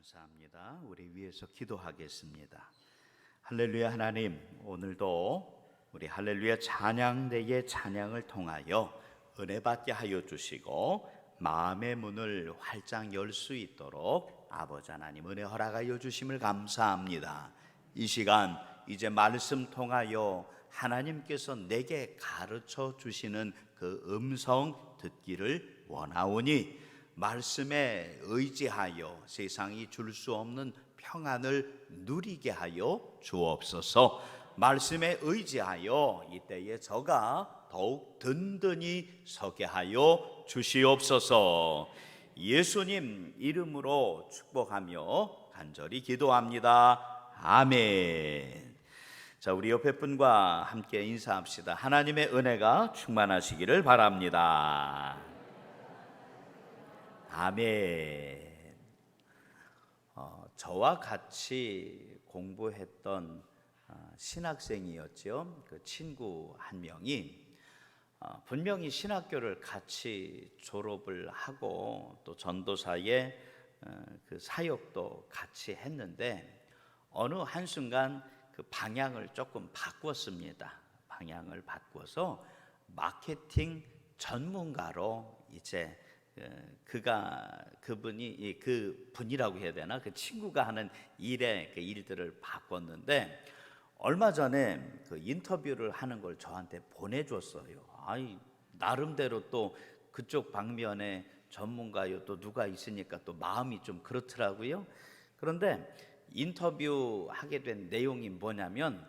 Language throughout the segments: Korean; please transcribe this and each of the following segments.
감사합니다. 우리 위해서 기도하겠습니다. 할렐루야. 하나님, 오늘도 우리 할렐루야 찬양대의 찬양을 통하여 은혜 받게 하여 주시고 마음의 문을 활짝 열 수 있도록 아버지 하나님 은혜 허락하여 주심을 감사합니다. 이 시간 이제 말씀 통하여 하나님께서 내게 가르쳐 주시는 그 음성 듣기를 원하오니 말씀에 의지하여 세상이 줄 수 없는 평안을 누리게 하여 주옵소서. 말씀에 의지하여 이때에 저가 더욱 든든히 서게 하여 주시옵소서. 예수님 이름으로 축복하며 간절히 기도합니다. 아멘. 자, 우리 옆에 분과 함께 인사합시다. 하나님의 은혜가 충만하시기를 바랍니다. 아멘. 저와 같이 공부했던 신학생이었죠. 그 친구 한 명이 분명히 신학교를 같이 졸업을 하고 또 전도사의 그 사역도 같이 했는데 어느 한순간 그 방향을 조금 바꿨습니다. 방향을 바꿔서 마케팅 전문가로 이제 그분이라고 해야 되나, 그 친구가 하는 일의 그 일들을 바꿨는데 얼마 전에 그 인터뷰를 하는 걸 저한테 보내줬어요. 아이, 나름대로 또 그쪽 방면에 전문가요 또 누가 있으니까 또 마음이 좀 그렇더라고요. 그런데 인터뷰 하게 된 내용이 뭐냐면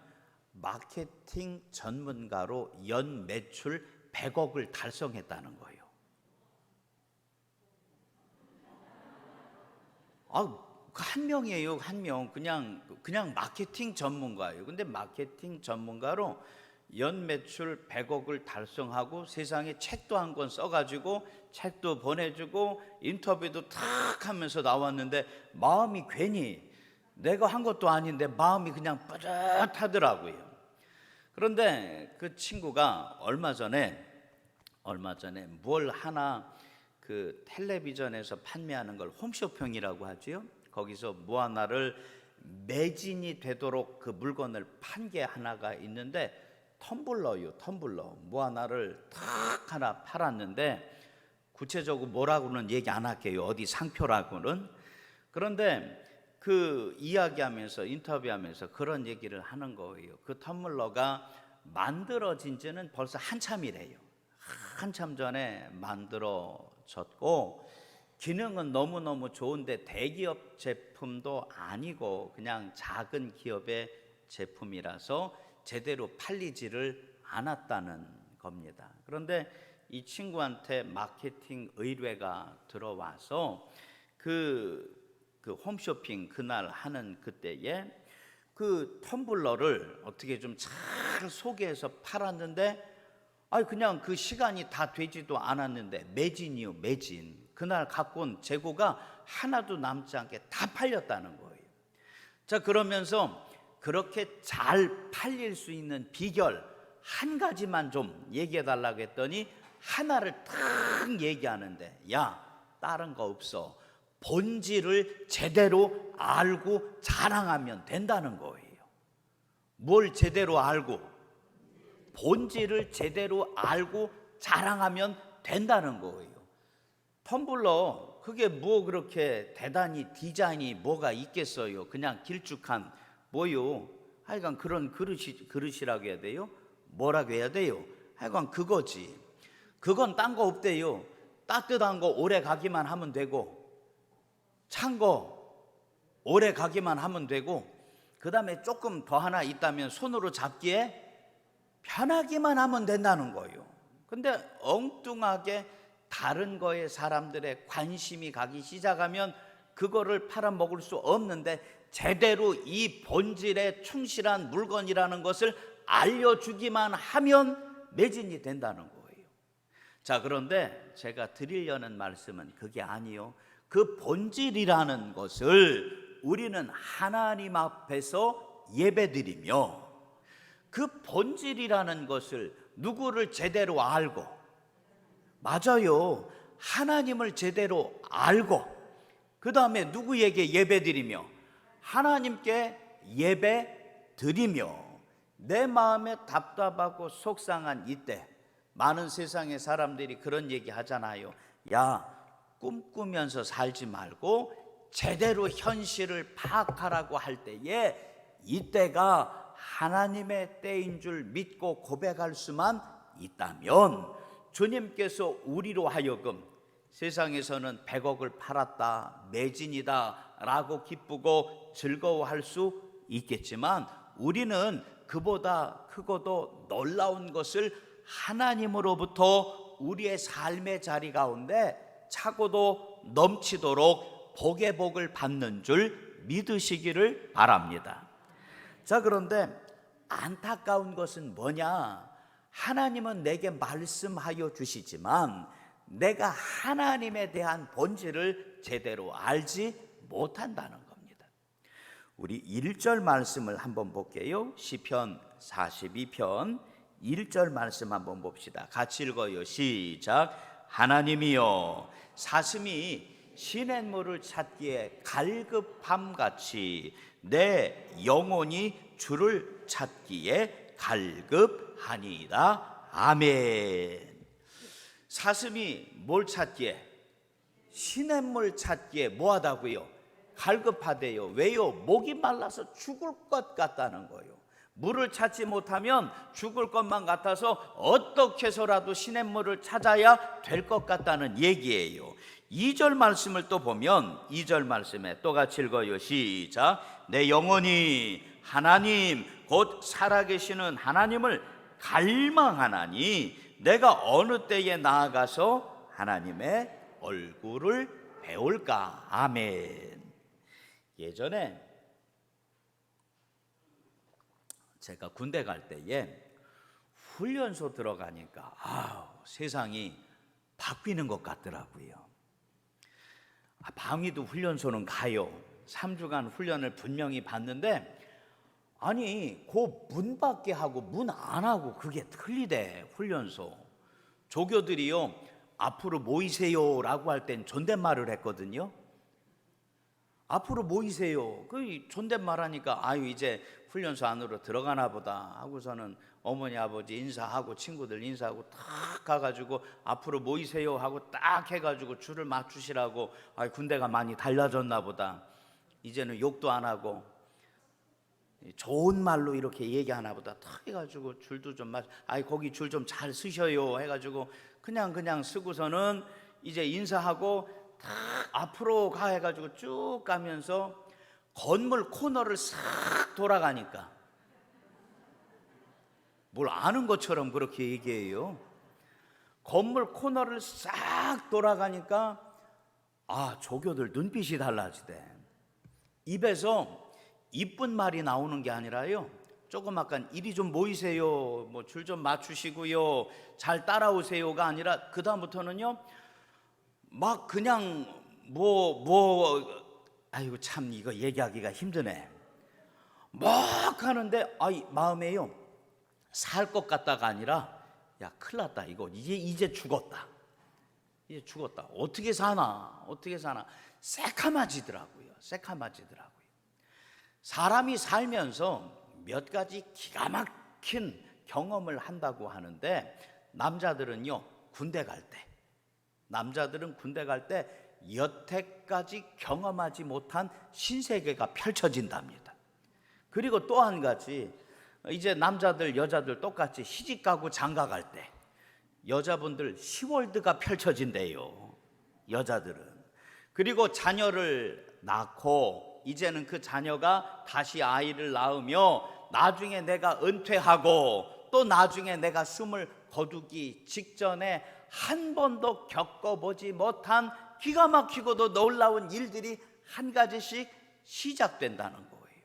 마케팅 전문가로 연 매출 100억을 달성했다는 거예요. 한 명이에요. 한 명. 그냥 마케팅 전문가예요. 근데 마케팅 전문가로 연 매출 100억을 달성하고 세상에 책도 한 권 써가지고 책도 보내주고 인터뷰도 탁 하면서 나왔는데 마음이 괜히 내가 한 것도 아닌데 마음이 그냥 뿌듯하더라고요. 그런데 그 친구가 얼마 전에 뭘 하나 그 텔레비전에서 판매하는 걸 홈쇼핑이라고 하지요. 거기서 뭐 하나를 매진이 되도록 그 물건을 판 게 하나가 있는데 텀블러 뭐 하나를 탁 하나 팔았는데 구체적으로 뭐라고는 얘기 안 할게요. 어디 상표라고는. 그런데 그 이야기하면서 인터뷰하면서 그런 얘기를 하는 거예요. 그 텀블러가 만들어진 지는 벌써 한참이래요. 한참 전에 만들어졌고 기능은 너무너무 좋은데 대기업 제품도 아니고 그냥 작은 기업의 제품이라서 제대로 팔리지를 않았다는 겁니다. 그런데 이 친구한테 마케팅 의뢰가 들어와서 그 홈쇼핑 그날 하는 그때에 그 텀블러를 어떻게 좀 잘 소개해서 팔았는데 그냥 그 시간이 다 되지도 않았는데 매진이요, 매진. 그날 갖고 온 재고가 하나도 남지 않게 다 팔렸다는 거예요. 자, 그러면서 그렇게 잘 팔릴 수 있는 비결 한 가지만 좀 얘기해 달라고 했더니 하나를 탁 얘기하는데, 야, 다른 거 없어. 본질을 제대로 알고 자랑하면 된다는 거예요. 뭘 제대로 알고? 본질을 제대로 알고 자랑하면 된다는 거예요. 텀블러 그게 뭐 그렇게 대단히 디자인이 뭐가 있겠어요. 그냥 길쭉한 뭐요. 하여간 그런 그릇이라고 해야 돼요. 뭐라고 해야 돼요. 하여간 그거지. 그건 딴 거 없대요. 따뜻한 거 오래 가기만 하면 되고 찬 거 오래 가기만 하면 되고 그 다음에 조금 더 하나 있다면 손으로 잡기에 편하기만 하면 된다는 거예요. 근데 엉뚱하게 다른 거에 사람들의 관심이 가기 시작하면 그거를 팔아먹을 수 없는데 제대로 이 본질에 충실한 물건이라는 것을 알려주기만 하면 매진이 된다는 거예요. 자, 그런데 제가 드리려는 말씀은 그게 아니요. 그 본질이라는 것을 우리는 하나님 앞에서 예배드리며 그 본질이라는 것을 누구를 제대로 알고, 맞아요, 하나님을 제대로 알고 그 다음에 누구에게 예배드리며? 하나님께 예배드리며. 내 마음에 답답하고 속상한 이때 많은 세상의 사람들이 그런 얘기 하잖아요. 야, 꿈꾸면서 살지 말고 제대로 현실을 파악하라고 할 때에 이때가 하나님의 때인 줄 믿고 고백할 수만 있다면 주님께서 우리로 하여금 세상에서는 100억을 팔았다, 매진이다 라고 기쁘고 즐거워할 수 있겠지만 우리는 그보다 크고도 놀라운 것을 하나님으로부터 우리의 삶의 자리 가운데 차고도 넘치도록 복의 복을 받는 줄 믿으시기를 바랍니다. 자, 그런데 안타까운 것은 뭐냐? 하나님은 내게 말씀하여 주시지만 내가 하나님에 대한 본질을 제대로 알지 못한다는 겁니다. 우리 1절 말씀을 한번 볼게요. 시편 42편 1절 말씀 한번 봅시다. 같이 읽어요. 시작. 하나님이여, 사슴이 시냇물을 찾기에 갈급함같이 내 영혼이 주를 찾기에 갈급하니이다. 아멘. 사슴이 뭘 찾기에? 시냇물 찾기에 뭐하다고요? 갈급하대요. 왜요? 목이 말라서 죽을 것 같다는 거예요. 물을 찾지 못하면 죽을 것만 같아서 어떻게 해서라도 시냇물을 찾아야 될 것 같다는 얘기예요. 2절 말씀을 또 보면 2절 말씀에 또 같이 읽어요. 시작. 내 영혼이 하나님 곧 살아계시는 하나님을 갈망하나니 내가 어느 때에 나아가서 하나님의 얼굴을 배울까. 아멘. 예전에 제가 군대 갈 때에 훈련소 들어가니까 세상이 바뀌는 것 같더라고요. 방위도 훈련소는 가요. 3주간 훈련을 분명히 받는데 아니 그 문 밖에 하고 문 안 하고 그게 틀리대. 훈련소 조교들이요 앞으로 모이세요 라고 할 땐 존댓말을 했거든요. 앞으로 모이세요. 그 존댓말 하니까 이제 훈련소 안으로 들어가나 보다 하고서는 어머니 아버지 인사하고 친구들 인사하고 딱 가가지고 앞으로 모이세요 하고 딱 해가지고 줄을 맞추시라고. 군대가 많이 달라졌나 보다. 이제는 욕도 안 하고 좋은 말로 이렇게 얘기하나 보다. 탁 해가지고 줄도 좀 거기 줄 좀 잘 쓰셔요 해가지고 그냥 쓰고서는 이제 인사하고 탁 앞으로 가 해가지고 쭉 가면서 건물 코너를 싹 돌아가니까 뭘 아는 것처럼 그렇게 얘기해요. 건물 코너를 싹 돌아가니까 조교들 눈빛이 달라지대. 입에서 이쁜 말이 나오는 게 아니라요 조그맣게 이리 좀 모이세요, 뭐 줄 좀 맞추시고요, 잘 따라오세요가 아니라 그 다음부터는요 막 그냥 아이고 참 이거 얘기하기가 힘드네. 막 하는데 마음에요 살 것 같다가 아니라 야 큰일 났다, 이거 이제 죽었다. 어떻게 사나 새카마지더라고요. 사람이 살면서 몇 가지 기가 막힌 경험을 한다고 하는데 남자들은 군대 갈 때 여태까지 경험하지 못한 신세계가 펼쳐진답니다. 그리고 또 한 가지, 이제 남자들 여자들 똑같이 시집가고 장가갈 때 여자분들 시월드가 펼쳐진대요. 여자들은. 그리고 자녀를 낳고 이제는 그 자녀가 다시 아이를 낳으며 나중에 내가 은퇴하고 또 나중에 내가 숨을 거두기 직전에 한 번도 겪어보지 못한 기가 막히고도 놀라운 일들이 한 가지씩 시작된다는 거예요.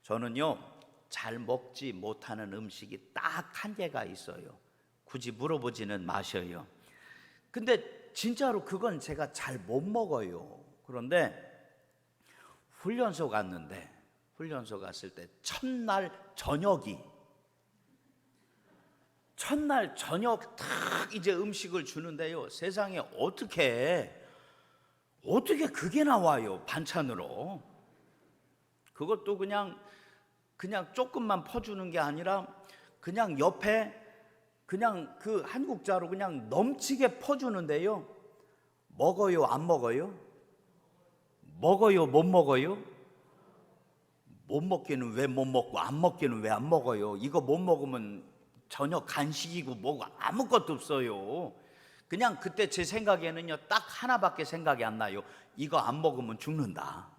저는요 잘 먹지 못하는 음식이 딱 한 개가 있어요. 굳이 물어보지는 마셔요. 근데 진짜로 그건 제가 잘 못 먹어요. 그런데 훈련소 갔을 때 첫날 저녁 딱 이제 음식을 주는데요 세상에 어떻게 어떻게 그게 나와요, 반찬으로? 그것도 그냥 조금만 퍼주는 게 아니라 그냥 옆에 그냥 그 한국자로 그냥 넘치게 퍼주는데요. 먹어요, 안 먹어요? 먹어요, 못 먹어요? 못 먹기는 왜 못 먹고 안 먹기는 왜 안 먹어요? 이거 못 먹으면 저녁 간식이고 뭐고 아무것도 없어요. 그냥 그때 제 생각에는요, 딱 하나밖에 생각이 안 나요. 이거 안 먹으면 죽는다.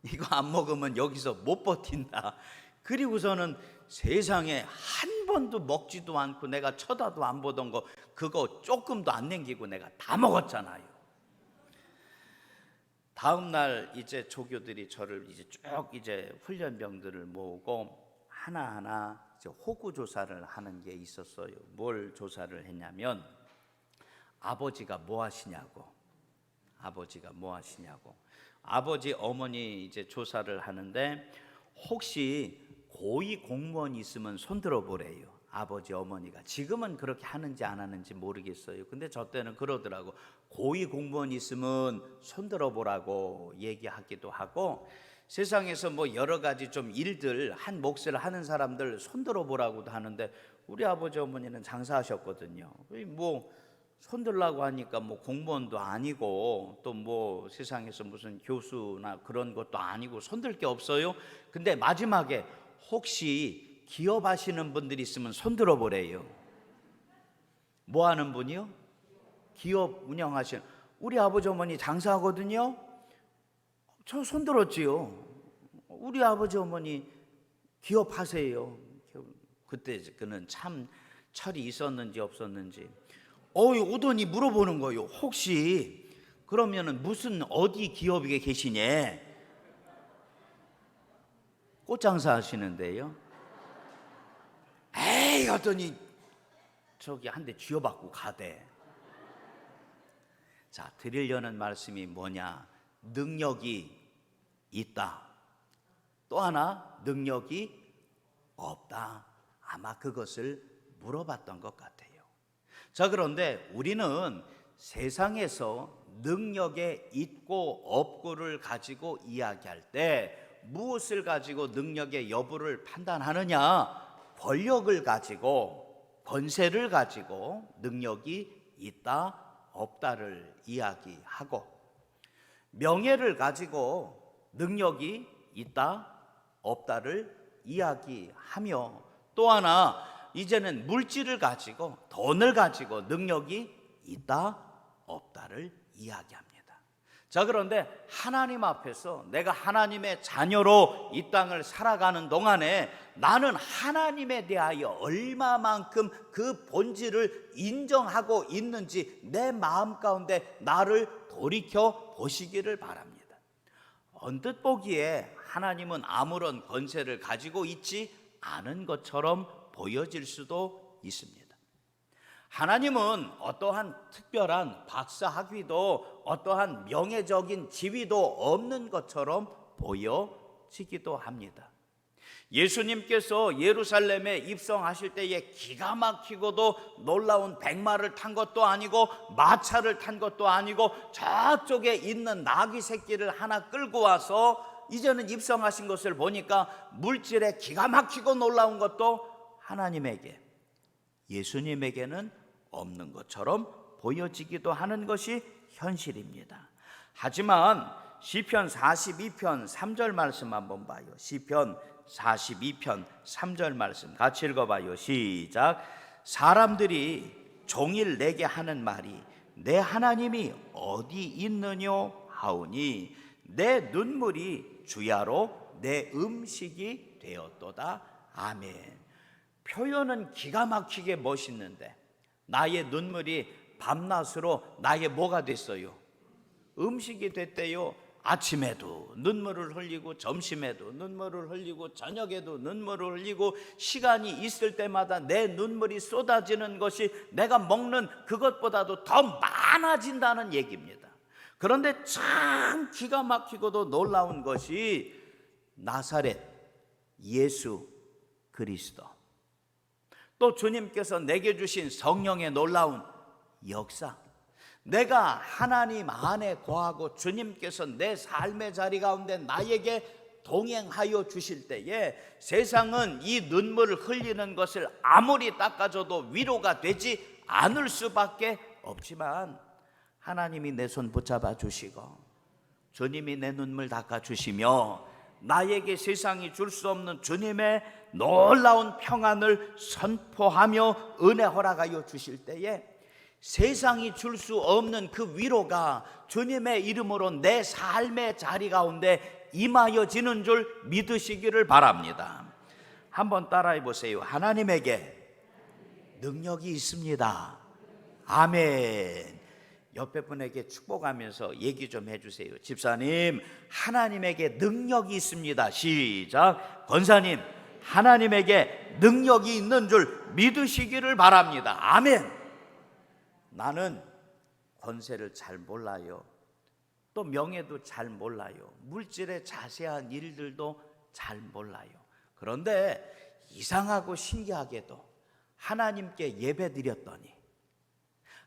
이거 안 먹으면 여기서 못 버틴다. 그리고서는 세상에 한 번도 먹지도 않고 내가 쳐다도 안 보던 거 그거 조금도 안 남기고 내가 다 먹었잖아요. 다음 날 이제 조교들이 저를 이제 쭉 이제 훈련병들을 모으고 하나하나 이제 호구 조사를 하는 게 있었어요. 뭘 조사를 했냐면 아버지가 뭐 하시냐고. 아버지 어머니 이제 조사를 하는데 혹시 고위 공무원 있으면 손 들어보래요. 아버지 어머니가 지금은 그렇게 하는지 안 하는지 모르겠어요. 근데 저 때는 그러더라고. 고위 공무원 있으면 손 들어보라고 얘기하기도 하고, 세상에서 뭐 여러 가지 좀 일들 한 몫을 하는 사람들 손 들어보라고도 하는데, 우리 아버지 어머니는 장사하셨거든요. 뭐 손들라고 하니까 뭐 공무원도 아니고 또 뭐 세상에서 무슨 교수나 그런 것도 아니고 손들 게 없어요. 근데 마지막에 혹시 기업 하시는 분들이 있으면 손 들어보래요. 뭐 하는 분이요? 기업 운영하시는. 우리 아버지 어머니 장사하거든요. 저 손 들었지요. 우리 아버지 어머니 기업 하세요. 그때 그는 참 철이 있었는지 없었는지 오더니 물어보는 거예요. 혹시 그러면은 무슨 어디 기업에 계시냐? 꽃장사 하시는데요. 에이 하더니 저기 한 대 쥐어받고 가대. 자, 드리려는 말씀이 뭐냐? 능력이 있다. 또 하나 능력이 없다. 아마 그것을 물어봤던 것 같아요. 자, 그런데 우리는 세상에서 능력에 있고 없고를 가지고 이야기할 때 무엇을 가지고 능력의 여부를 판단하느냐? 권력을 가지고, 권세를 가지고 능력이 있다 없다를 이야기하고, 명예를 가지고 능력이 있다 없다를 이야기하며, 또 하나 이제는 물질을 가지고, 돈을 가지고 능력이 있다 없다를 이야기합니다. 자, 그런데 하나님 앞에서 내가 하나님의 자녀로 이 땅을 살아가는 동안에 나는 하나님에 대하여 얼마만큼 그 본질을 인정하고 있는지 내 마음 가운데 나를 돌이켜 보시기를 바랍니다. 언뜻 보기에 하나님은 아무런 권세를 가지고 있지 않은 것처럼 보여질 수도 있습니다. 하나님은 어떠한 특별한 박사 학위도 어떠한 명예적인 지위도 없는 것처럼 보여지기도 합니다. 예수님께서 예루살렘에 입성하실 때에 기가 막히고도 놀라운 백마를 탄 것도 아니고 마차를 탄 것도 아니고 저쪽에 있는 나귀 새끼를 하나 끌고 와서 이제는 입성하신 것을 보니까 물질에 기가 막히고 놀라운 것도 하나님에게, 예수님에게는 없는 것처럼 보여지기도 하는 것이 현실입니다. 하지만 시편 42편 3절 말씀 한번 봐요. 시편 42편 3절 말씀 같이 읽어봐요. 시작. 사람들이 종일 내게 하는 말이 내 하나님이 어디 있느뇨 하오니 내 눈물이 주야로 내 음식이 되었도다. 아멘. 표현은 기가 막히게 멋있는데 나의 눈물이 밤낮으로 나의 뭐가 됐어요? 음식이 됐대요. 아침에도 눈물을 흘리고 점심에도 눈물을 흘리고 저녁에도 눈물을 흘리고 시간이 있을 때마다 내 눈물이 쏟아지는 것이 내가 먹는 그것보다도 더 많아진다는 얘기입니다. 그런데 참 기가 막히고도 놀라운 것이 나사렛 예수 그리스도, 또 주님께서 내게 주신 성령의 놀라운 역사, 내가 하나님 안에 거하고 주님께서 내 삶의 자리 가운데 나에게 동행하여 주실 때에 세상은 이 눈물을 흘리는 것을 아무리 닦아줘도 위로가 되지 않을 수밖에 없지만, 하나님이 내 손 붙잡아 주시고 주님이 내 눈물 닦아 주시며 나에게 세상이 줄 수 없는 주님의 놀라운 평안을 선포하며 은혜 허락하여 주실 때에 세상이 줄 수 없는 그 위로가 주님의 이름으로 내 삶의 자리 가운데 임하여지는 줄 믿으시기를 바랍니다. 한번 따라해 보세요. 하나님에게 능력이 있습니다. 아멘. 옆에 분에게 축복하면서 얘기 좀 해주세요. 집사님, 하나님에게 능력이 있습니다. 시작. 권사님, 하나님에게 능력이 있는 줄 믿으시기를 바랍니다. 아멘. 나는 권세를 잘 몰라요. 또 명예도 잘 몰라요. 물질의 자세한 일들도 잘 몰라요. 그런데 이상하고 신기하게도 하나님께 예배 드렸더니,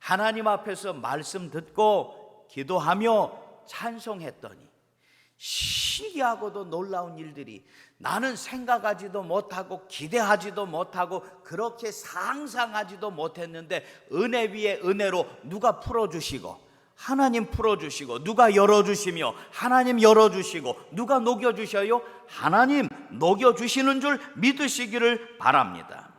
하나님 앞에서 말씀 듣고 기도하며 찬송했더니 신기하고도 놀라운 일들이, 나는 생각하지도 못하고 기대하지도 못하고 그렇게 상상하지도 못했는데 은혜 위에 은혜로 누가 풀어주시고 하나님 풀어주시고, 누가 열어주시며 하나님 열어주시고, 누가 녹여주셔요? 하나님 녹여주시는 줄 믿으시기를 바랍니다.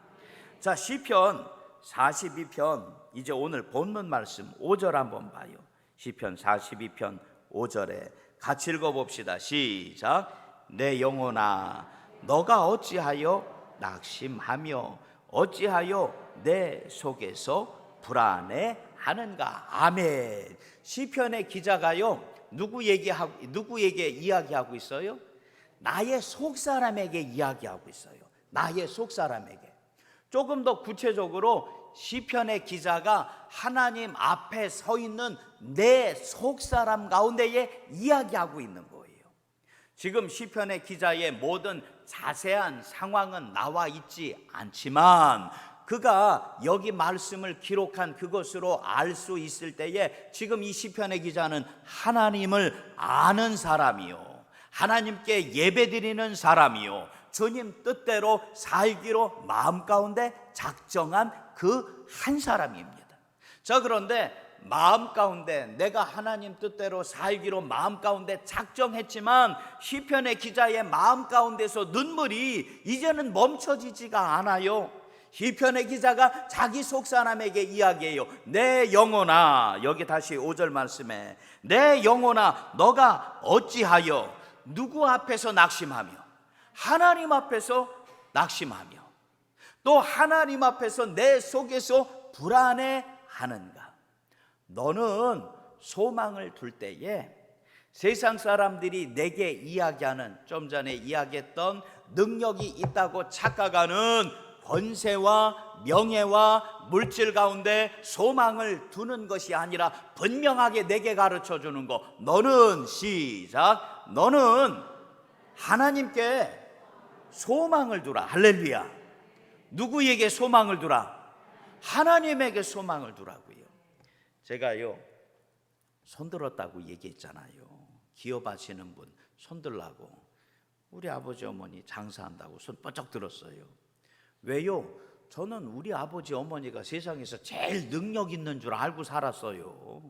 자, 시편 42편, 이제 오늘 본문 말씀 5절 한번 봐요. 시편 42편 5절에 같이 읽어봅시다. 시작. 내 영혼아, 너가 어찌하여 낙심하며 어찌하여 내 속에서 불안해하는가. 아멘. 시편의 기자가요, 누구에게 이야기하고 있어요? 나의 속사람에게 이야기하고 있어요. 나의 속사람에게. 조금 더 구체적으로 시편의 기자가 하나님 앞에 서 있는 내 속사람 가운데에 이야기하고 있는 거예요. 지금 시편의 기자의 모든 자세한 상황은 나와 있지 않지만 그가 여기 말씀을 기록한 그것으로 알 수 있을 때에 지금 이 시편의 기자는 하나님을 아는 사람이요, 하나님께 예배드리는 사람이요, 주님 뜻대로 살기로 마음 가운데 작정한 그 한 사람입니다. 자, 그런데 마음 가운데 내가 하나님 뜻대로 살기로 마음 가운데 작정했지만 시편의 기자의 마음 가운데서 눈물이 이제는 멈춰지지가 않아요. 시편의 기자가 자기 속사람에게 이야기해요. 내 영혼아, 여기 다시 5절 말씀에 내 영혼아, 너가 어찌하여 누구 앞에서 낙심하며 하나님 앞에서 낙심하며 또 하나님 앞에서 내 속에서 불안해하는가. 너는 소망을 둘 때에 세상 사람들이 내게 이야기하는, 좀 전에 이야기했던 능력이 있다고 착각하는 권세와 명예와 물질 가운데 소망을 두는 것이 아니라 분명하게 내게 가르쳐 주는 거. 너는 시작. 너는 하나님께 소망을 두라. 할렐루야. 누구에게 소망을 두라? 하나님에게 소망을 두라고요. 제가요, 손들었다고 얘기했잖아요. 기업하시는 분 손들라고. 우리 아버지 어머니 장사한다고 손 뻗쩍 들었어요. 왜요? 저는 우리 아버지 어머니가 세상에서 제일 능력 있는 줄 알고 살았어요.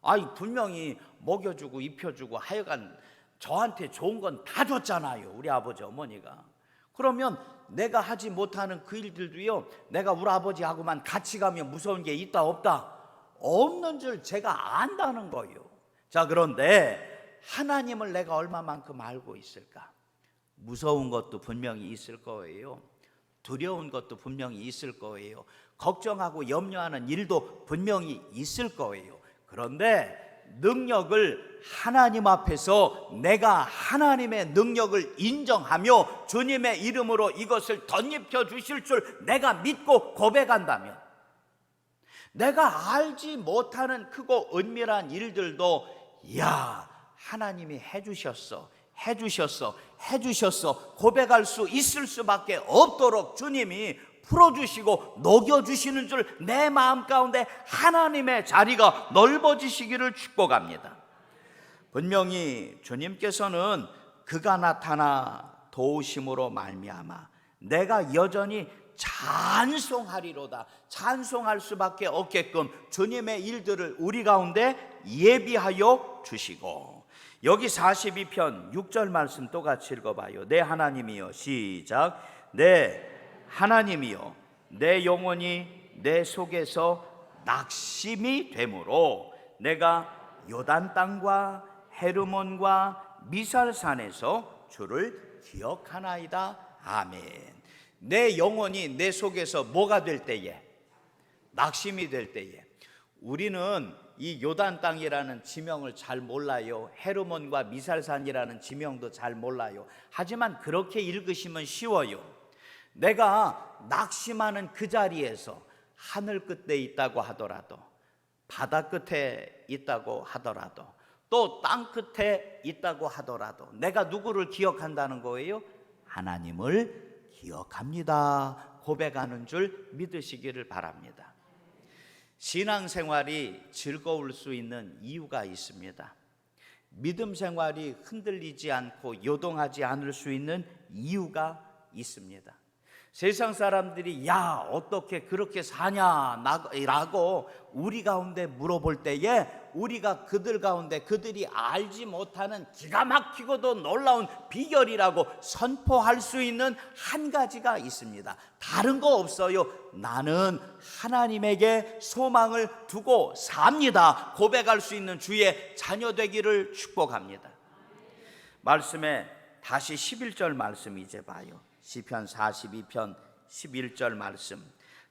아이, 분명히 먹여주고 입혀주고 하여간 저한테 좋은 건 다 줬잖아요, 우리 아버지 어머니가. 그러면 내가 하지 못하는 그 일들도요, 내가 우리 아버지하고만 같이 가면 무서운 게 있다 없다? 없는 줄 제가 안다는 거예요. 자, 그런데 하나님을 내가 얼마만큼 알고 있을까? 무서운 것도 분명히 있을 거예요. 두려운 것도 분명히 있을 거예요. 걱정하고 염려하는 일도 분명히 있을 거예요. 그런데 능력을 하나님 앞에서 내가 하나님의 능력을 인정하며 주님의 이름으로 이것을 덧입혀 주실 줄 내가 믿고 고백한다면, 내가 알지 못하는 크고 은밀한 일들도 야, 하나님이 해주셨어 고백할 수 있을 수밖에 없도록 주님이 풀어주시고 녹여주시는 줄 내 마음 가운데 하나님의 자리가 넓어지시기를 축복합니다. 분명히 주님께서는 그가 나타나 도우심으로 말미암아 내가 여전히 찬송하리로다, 찬송할 수밖에 없게끔 주님의 일들을 우리 가운데 예비하여 주시고, 여기 42편 6절 말씀 똑같이 읽어봐요. 내 하나님이여, 시작. 내 하나님이여, 내 영혼이 내 속에서 낙심이 되므로 내가 요단 땅과 헤르몬과 미살산에서 주를 기억하나이다. 아멘. 내 영혼이 내 속에서 뭐가 될 때에? 낙심이 될 때에. 우리는 이 요단 땅이라는 지명을 잘 몰라요. 헤르몬과 미살산이라는 지명도 잘 몰라요. 하지만 그렇게 읽으시면 쉬워요. 내가 낙심하는 그 자리에서 하늘 끝에 있다고 하더라도, 바다 끝에 있다고 하더라도, 또 땅 끝에 있다고 하더라도 내가 누구를 기억한다는 거예요? 하나님을 기억합니다. 고백하는 줄 믿으시기를 바랍니다. 신앙생활이 즐거울 수 있는 이유가 있습니다. 믿음 생활이 흔들리지 않고 요동하지 않을 수 있는 이유가 있습니다. 세상 사람들이 야 어떻게 그렇게 사냐 라고 우리 가운데 물어볼 때에 우리가 그들 가운데 그들이 알지 못하는 기가 막히고도 놀라운 비결이라고 선포할 수 있는 한 가지가 있습니다. 다른 거 없어요. 나는 하나님에게 소망을 두고 삽니다. 고백할 수 있는 주의 자녀 되기를 축복합니다. 말씀에 다시 11절 말씀 이제 봐요. 시편 42편 11절 말씀,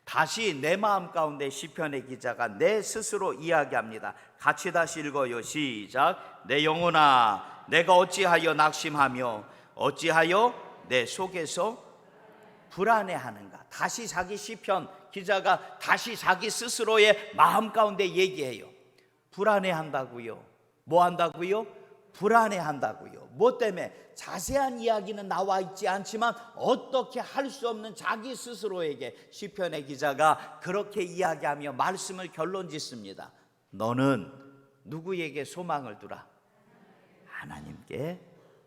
다시 내 마음 가운데 시편의 기자가 내 스스로 이야기합니다. 같이 다시 읽어요. 시작. 내 영혼아, 내가 어찌하여 낙심하며 어찌하여 내 속에서 불안해하는가. 다시 자기 시편 기자가 다시 자기 스스로의 마음 가운데 얘기해요. 불안해한다고요. 뭐 한다고요? 불안해한다고요. 뭐 때문에? 자세한 이야기는 나와 있지 않지만 어떻게 할 수 없는 자기 스스로에게 시편의 기자가 그렇게 이야기하며 말씀을 결론 짓습니다. 너는 누구에게 소망을 두라? 하나님께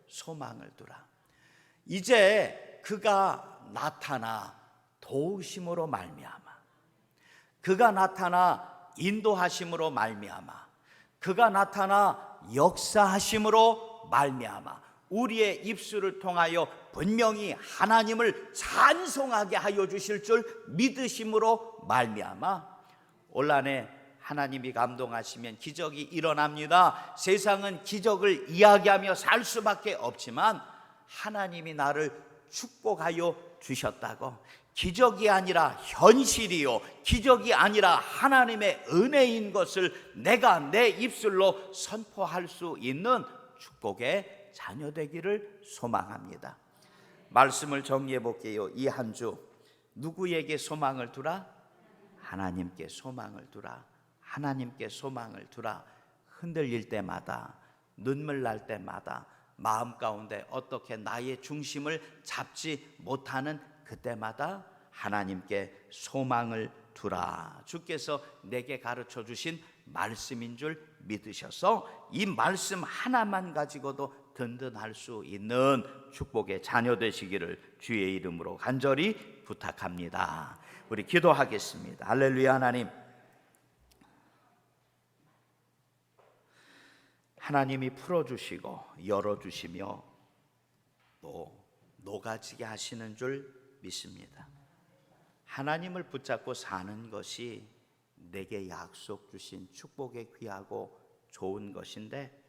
소망을 두라. 이제 그가 나타나 도우심으로 말미암아, 그가 나타나 인도하심으로 말미암아, 그가 나타나 역사하심으로 말미암아 우리의 입술을 통하여 분명히 하나님을 찬송하게 하여 주실 줄 믿으심으로 말미암아 올 한해 하나님이 감동하시면 기적이 일어납니다. 세상은 기적을 이야기하며 살 수밖에 없지만 하나님이 나를 축복하여 주셨다고, 기적이 아니라 현실이요, 기적이 아니라 하나님의 은혜인 것을 내가 내 입술로 선포할 수 있는 축복의 자녀 되기를 소망합니다. 말씀을 정리해 볼게요. 이 한 주 누구에게 소망을 두라? 하나님께 소망을 두라. 하나님께 소망을 두라. 흔들릴 때마다, 눈물 날 때마다, 마음 가운데 어떻게 나의 중심을 잡지 못하는 그때마다 하나님께 소망을 두라. 주께서 내게 가르쳐 주신 말씀인 줄 믿으셔서 이 말씀 하나만 가지고도 든든할 수 있는 축복의 자녀 되시기를 주의 이름으로 간절히 부탁합니다. 우리 기도하겠습니다. 할렐루야. 하나님이 풀어주시고 열어주시며 또 녹아지게 하시는 줄 믿습니다. 하나님을 붙잡고 사는 것이 내게 약속 주신 축복의 귀하고 좋은 것인데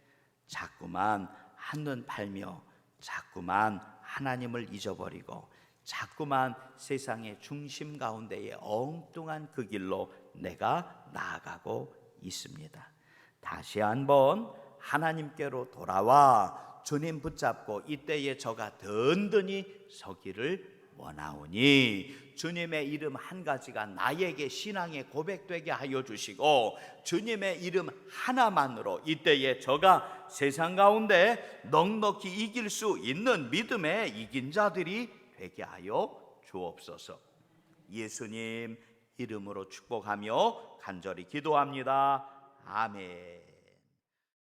자꾸만 한눈 팔며 자꾸만 하나님을 잊어버리고 자꾸만 세상의 중심 가운데에 엉뚱한 그 길로 내가 나아가고 있습니다. 다시 한번 하나님께로 돌아와 주님 붙잡고 이때에 저가 든든히 서기를 원하오니 주님의 이름 한 가지가 나에게 신앙의 고백되게 하여 주시고 주님의 이름 하나만으로 이때에 저가 세상 가운데 넉넉히 이길 수 있는 믿음의 이긴 자들이 되게 하여 주옵소서. 예수님 이름으로 축복하며 간절히 기도합니다. 아멘.